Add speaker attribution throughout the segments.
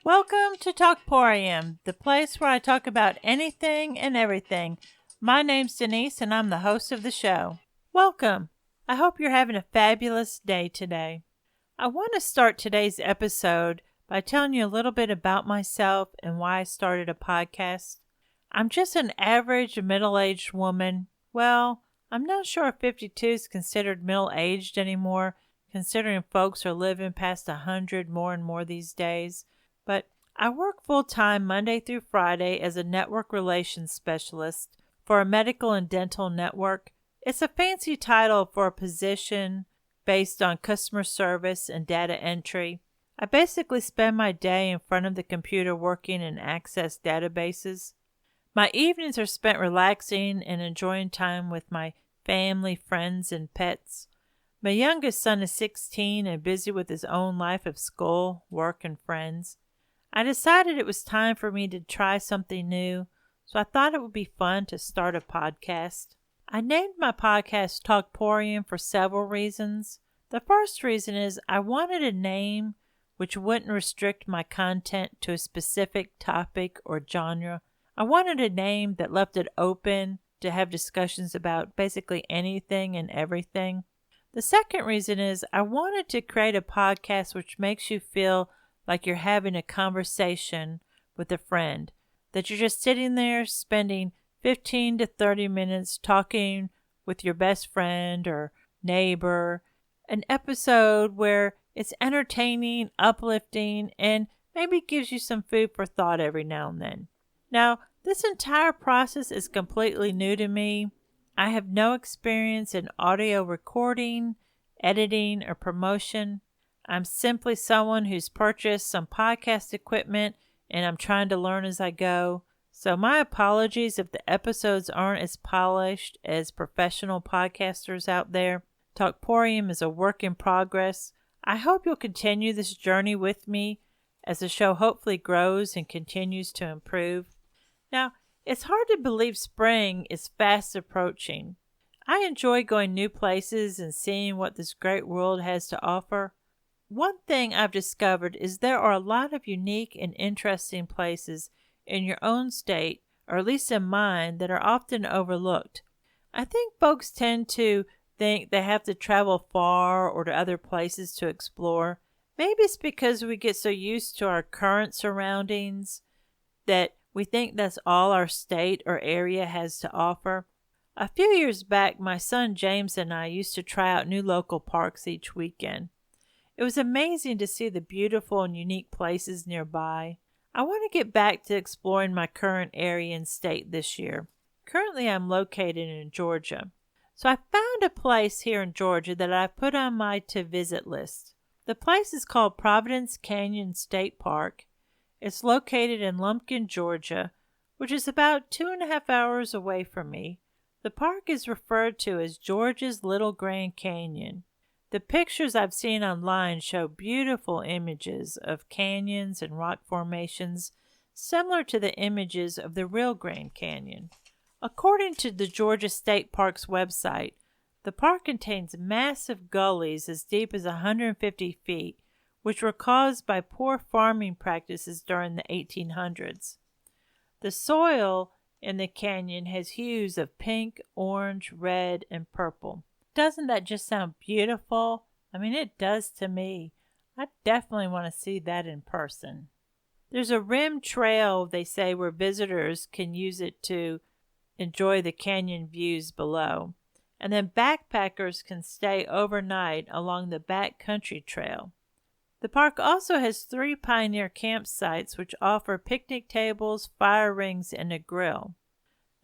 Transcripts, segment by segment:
Speaker 1: Welcome to Talkporium, the place where I talk about anything and everything. My name's Denise, and I'm the host of the show. Welcome. I hope you're having a fabulous day today. I want to start today's episode by telling you a little bit about myself and why I started a podcast. I'm just an average middle-aged woman. Well, I'm not sure if 52 is considered middle-aged anymore, considering folks are living past 100 more and more these days. But I work full-time Monday through Friday as a network relations specialist for a medical and dental network. It's a fancy title for a position based on customer service and data entry. I basically spend my day in front of the computer working in Access databases. My evenings are spent relaxing and enjoying time with my family, friends, and pets. My youngest son is 16 and busy with his own life of school, work, and friends. I decided it was time for me to try something new, so I thought it would be fun to start a podcast. I named my podcast Talkporium for several reasons. The first reason is I wanted a name which wouldn't restrict my content to a specific topic or genre. I wanted a name that left it open to have discussions about basically anything and everything. The second reason is I wanted to create a podcast which makes you feel like you're having a conversation with a friend, that you're just sitting there spending 15 to 30 minutes talking with your best friend or neighbor, an episode where it's entertaining, uplifting, and maybe gives you some food for thought every now and then. Now, this entire process is completely new to me. I have no experience in audio recording, editing, or promotion. I'm simply someone who's purchased some podcast equipment and I'm trying to learn as I go. So my apologies if the episodes aren't as polished as professional podcasters out there. Talkporium is a work in progress. I hope you'll continue this journey with me as the show hopefully grows and continues to improve. Now, it's hard to believe spring is fast approaching. I enjoy going new places and seeing what this great world has to offer. One thing I've discovered is there are a lot of unique and interesting places in your own state, or at least in mine, that are often overlooked. I think folks tend to think they have to travel far or to other places to explore. Maybe it's because we get so used to our current surroundings that we think that's all our state or area has to offer. A few years back, my son James and I used to try out new local parks each weekend. It was amazing to see the beautiful and unique places nearby. I want to get back to exploring my current area and state this year. Currently, I'm located in Georgia. So I found a place here in Georgia that I put on my to-visit list. The place is called Providence Canyon State Park. It's located in Lumpkin, Georgia, which is about 2.5 hours away from me. The park is referred to as Georgia's Little Grand Canyon. The pictures I've seen online show beautiful images of canyons and rock formations similar to the images of the real Grand Canyon. According to the Georgia State Park's website, the park contains massive gullies as deep as 150 feet, which were caused by poor farming practices during the 1800s. The soil in the canyon has hues of pink, orange, red, and purple. Doesn't that just sound beautiful? I mean, it does to me. I definitely want to see that in person. There's a rim trail, they say, where visitors can use it to enjoy the canyon views below. And then backpackers can stay overnight along the backcountry trail. The park also has 3 pioneer campsites which offer picnic tables, fire rings, and a grill.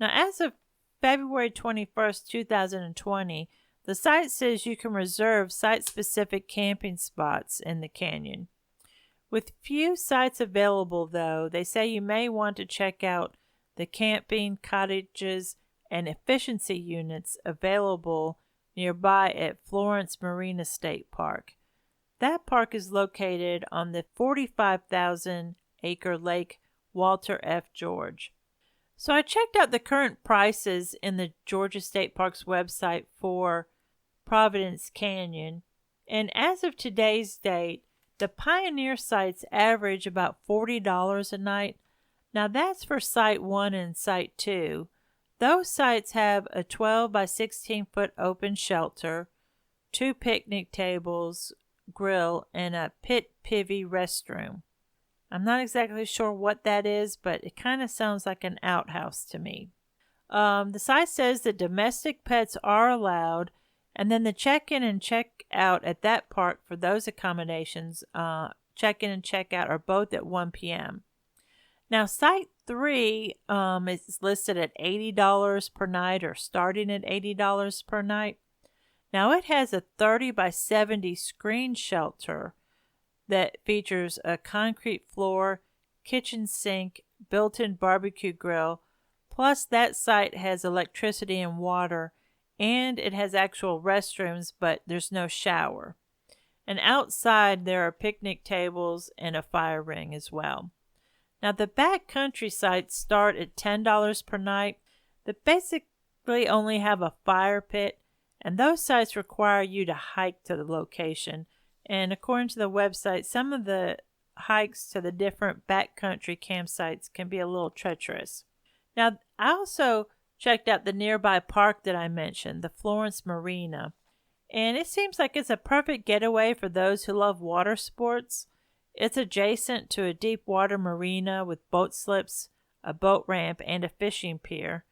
Speaker 1: Now, as of February 21st, 2020, the site says you can reserve site-specific camping spots in the canyon. With few sites available, though, they say you may want to check out the camping, cottages, and efficiency units available nearby at Florence Marina State Park. That park is located on the 45,000-acre Lake Walter F. George. So I checked out the current prices in the Georgia State Park's website for Providence Canyon, and as of today's date, The Pioneer sites average about $40 a night. Now that's for Site 1 and Site 2. Those sites have a 12 by 16 foot open shelter, 2 picnic tables, grill, and a pit pivy restroom. I'm not exactly sure what that is, but it kind of sounds like an outhouse to me. The site says that domestic pets are allowed, and then the check-in and check-out at that park for those accommodations, check-in and check-out are both at 1 p.m. Now, Site 3 is listed at $80 per night or starting at $80 per night. Now, it has a 30 by 70 screen shelter that features a concrete floor, kitchen sink, built-in barbecue grill, plus that site has electricity and water, and it has actual restrooms, but there's no shower. And outside there are picnic tables and a fire ring as well. Now the backcountry sites start at $10 per night. They basically only have a fire pit, and those sites require you to hike to the location. And according to the website, some of the hikes to the different backcountry campsites can be a little treacherous. Now, I also checked out the nearby park that I mentioned, the Florence Marina, and it seems like it's a perfect getaway for those who love water sports. It's adjacent to a deep water marina with boat slips, a boat ramp, and a fishing pier.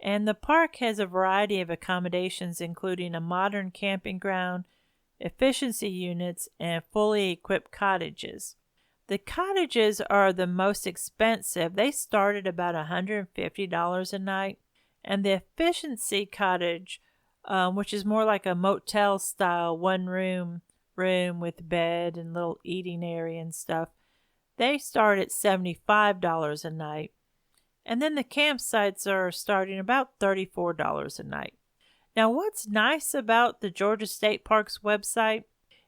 Speaker 1: And the park has a variety of accommodations, including a modern camping ground, efficiency units, and fully equipped cottages. The cottages are the most expensive. They start at about $150 a night. And the efficiency cottage, which is more like a motel style, one room with bed and little eating area and stuff, they start at $75 a night. And then the campsites are starting about $34 a night. Now, what's nice about the Georgia State Parks website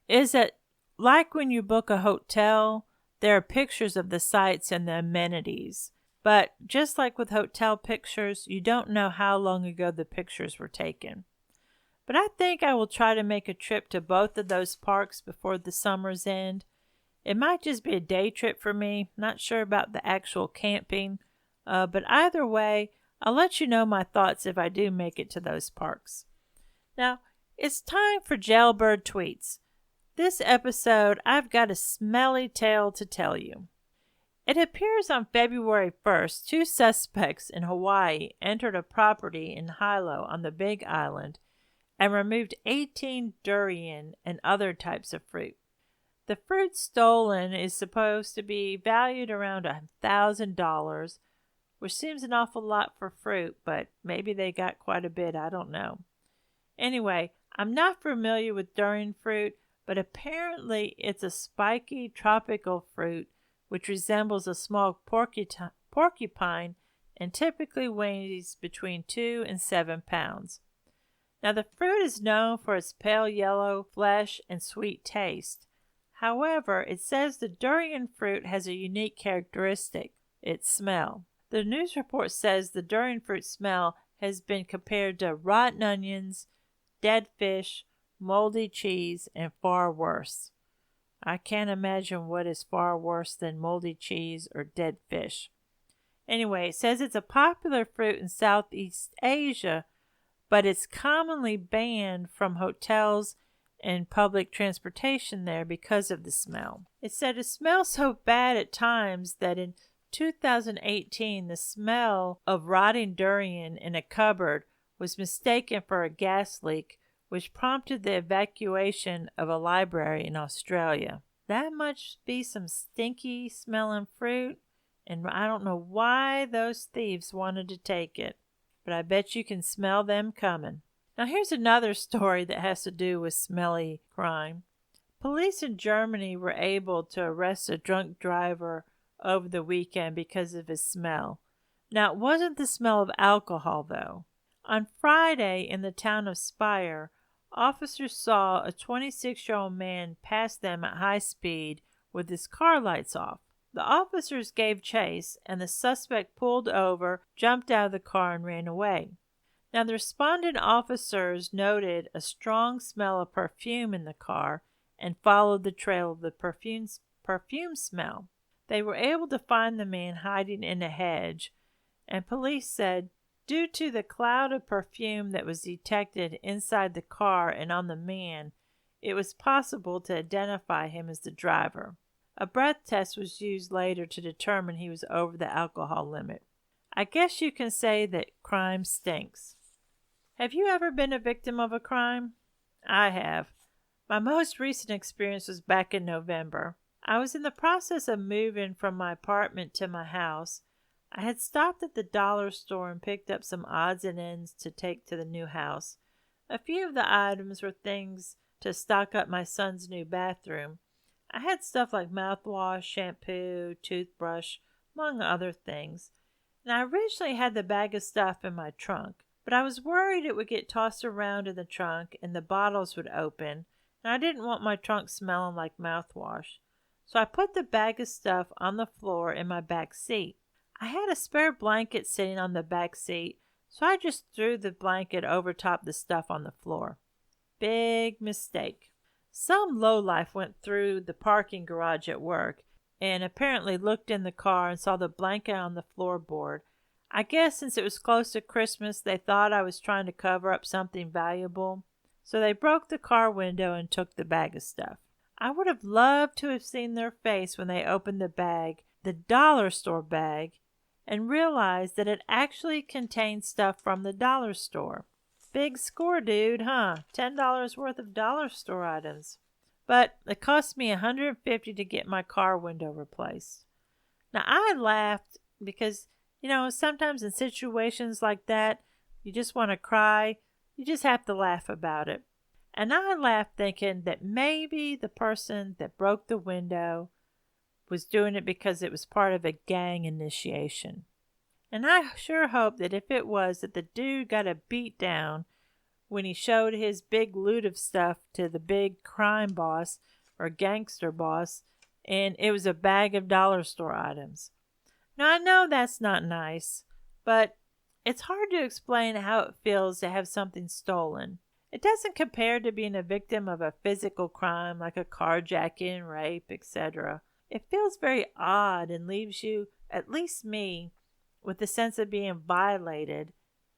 Speaker 1: is that, like when you book a hotel, there are pictures of the sites and the amenities. But just like with hotel pictures, you don't know how long ago the pictures were taken. But I think I will try to make a trip to both of those parks before the summer's end. It might just be a day trip for me, not sure about the actual camping, but either way, I'll let you know my thoughts if I do make it to those parks. Now, it's time for Jailbird Tweets. This episode, I've got a smelly tale to tell you. It appears on February 1st, 2 suspects in Hawaii entered a property in Hilo on the Big Island and removed 18 durian and other types of fruit. The fruit stolen is supposed to be valued around $1,000, which seems an awful lot for fruit, but maybe they got quite a bit, I don't know. Anyway, I'm not familiar with durian fruit, but apparently it's a spiky tropical fruit which resembles a small porcupine and typically weighs between 2 and 7 pounds. Now, the fruit is known for its pale yellow flesh and sweet taste. However, it says the durian fruit has a unique characteristic, its smell. The news report says the durian fruit smell has been compared to rotten onions, dead fish, moldy cheese, and far worse. I can't imagine what is far worse than moldy cheese or dead fish. Anyway, it says it's a popular fruit in Southeast Asia, but it's commonly banned from hotels and public transportation there because of the smell. It said it smells so bad at times that in 2018, the smell of rotting durian in a cupboard was mistaken for a gas leak, which prompted the evacuation of a library in Australia. That must be some stinky smelling fruit, and I don't know why those thieves wanted to take it, but I bet you can smell them coming. Now here's another story that has to do with smelly crime. Police in Germany were able to arrest a drunk driver over the weekend because of his smell. Now, it wasn't the smell of alcohol, though. On Friday, in the town of Speyer, officers saw a 26-year-old man pass them at high speed with his car lights off. The officers gave chase, and the suspect pulled over, jumped out of the car, and ran away. Now, the responding officers noted a strong smell of perfume in the car and followed the trail of the perfume smell. They were able to find the man hiding in a hedge, and police said due to the cloud of perfume that was detected inside the car and on the man, it was possible to identify him as the driver. A breath test was used later to determine he was over the alcohol limit. I guess you can say that crime stinks. Have you ever been a victim of a crime? I have. My most recent experience was back in November. I was in the process of moving from my apartment to my house. I had stopped at the dollar store and picked up some odds and ends to take to the new house. A few of the items were things to stock up my son's new bathroom. I had stuff like mouthwash, shampoo, toothbrush, among other things. And I originally had the bag of stuff in my trunk, but I was worried it would get tossed around in the trunk and the bottles would open, and I didn't want my trunk smelling like mouthwash. So I put the bag of stuff on the floor in my back seat. I had a spare blanket sitting on the back seat, so I just threw the blanket over top the stuff on the floor. Big mistake. Some lowlife went through the parking garage at work and apparently looked in the car and saw the blanket on the floorboard. I guess since it was close to Christmas, they thought I was trying to cover up something valuable, so they broke the car window and took the bag of stuff. I would have loved to have seen their face when they opened the bag, the dollar store bag, and realized that it actually contained stuff from the dollar store. Big score, dude, huh? $10 worth of dollar store items. But it cost me $150 to get my car window replaced. Now, I laughed because, sometimes in situations like that, you just want to cry. You just have to laugh about it. And I laughed thinking that maybe the person that broke the window was doing it because it was part of a gang initiation. And I sure hope that if it was, that the dude got a beat down when he showed his big loot of stuff to the big crime boss or gangster boss, and it was a bag of dollar store items. Now, I know that's not nice, but it's hard to explain how it feels to have something stolen. It doesn't compare to being a victim of a physical crime like a carjacking, rape, etc. It feels very odd and leaves you, at least me, with a sense of being violated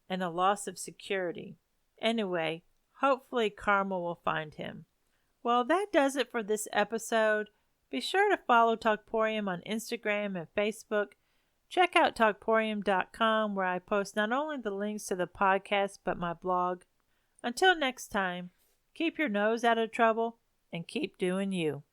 Speaker 1: and a loss of security. Anyway, hopefully karma will find him. Well, that does it for this episode. Be sure to follow Talkporium on Instagram and Facebook. Check out Talkporium.com, where I post not only the links to the podcast but my blog. Until next time, keep your nose out of trouble and keep doing you.